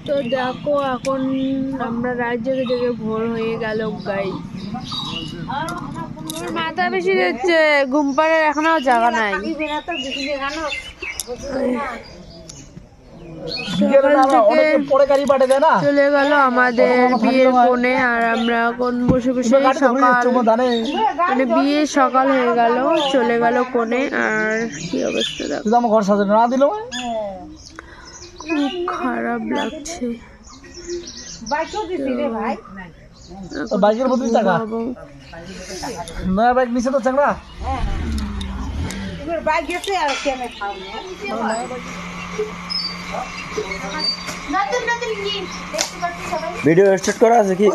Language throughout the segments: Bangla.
তো দেখো এখন আমরা রাত জেগে জেগে ভোর হয়ে গেল গাই। মাথা বেশি যাচ্ছে, ঘুম পাড়ার এখনো জায়গা নাই। চলে গেল আমাদের বিয়ের কোণে, আর আমরা এখন বসে বসে সকাল মানে বিয়ে সকাল হয়ে গেল, চলে গেল কোণে। আর কি অবস্থা দেখো, ঘর সাজানো না দিল, খুব খারাপ লাগছে। বাইকের মধ্যে টাকা নয়া বাইক নিচে তো চাংড়া বাইক গেছে আর কেন খাও ভিডিও স্টার্ট করা আছে কি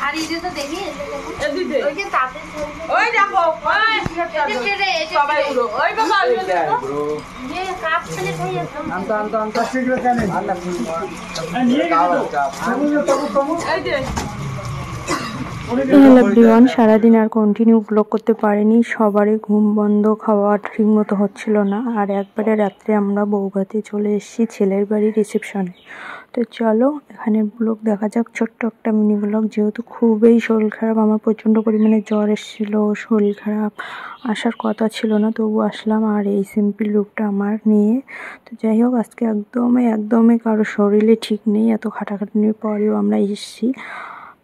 আর এই যে তো দেখি ওই যে তাতে ওই দেখো সবাই উড়ো ওই বাবা যে কাপ ছেলে খাই আনতো শীঘ্র কেন নিয়ে গেল এই যে হ্যালো এভরিওয়ান, সারাদিন আর কন্টিনিউ ব্লগ করতে পারিনি, সবারই ঘুম বন্ধ, খাওয়া ঠিক মতো হচ্ছিল না। আর একবারে রাত্রে আমরা বউভাতে চলে এসেছি ছেলের বাড়ির রিসেপশনে। তো চলো এখানে ব্লগ দেখা যাক, ছোট্ট একটা মিনি ব্লগ। যেহেতু খুবই শরীর খারাপ, আমার প্রচণ্ড পরিমাণে জ্বর এসেছিলো, শরীর খারাপ, আসার কথা ছিল না, তবু আসলাম। আর এই সিম্পল লুকটা আমার নিয়ে। তো যাই হোক, আজকে একদমই কারো শরীরে ঠিক নেই, এত খাটাখাটনির পরেও আমরা এসেছি।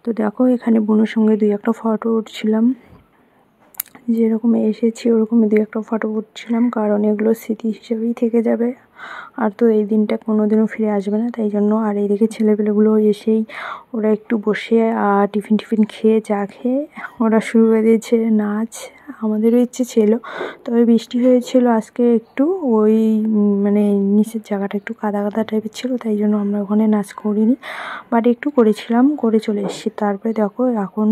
তো দেখো এখানে বোনের সঙ্গে 2-1টা ফটো উঠছিলাম, যেরকম এসেছি ওরকমই 2-1টা ফটো উঠছিলাম, কারণ এগুলো স্মৃতি হিসেবেই থেকে যাবে। আর তো এই দিনটা কোনোদিনও ফিরে আসবে না, তাই জন্য। আর এইদিকে ছেলেপেলেগুলো এসেই ওরা একটু বসে টিফিন খেয়ে চা খেয়ে ওরা শুরু করে দিয়েছে নাচ। আমাদেরও ইচ্ছে ছিল, তবে বৃষ্টি হয়েছিল আজকে একটু, ওই মানে নিচের জায়গাটা একটু কাদা কাদা টাইপের ছিল, তাই জন্য আমরা ওখানে নাচ করিনি, বাট একটু করেছিলাম, করে চলে এসেছি। তারপরে দেখো এখন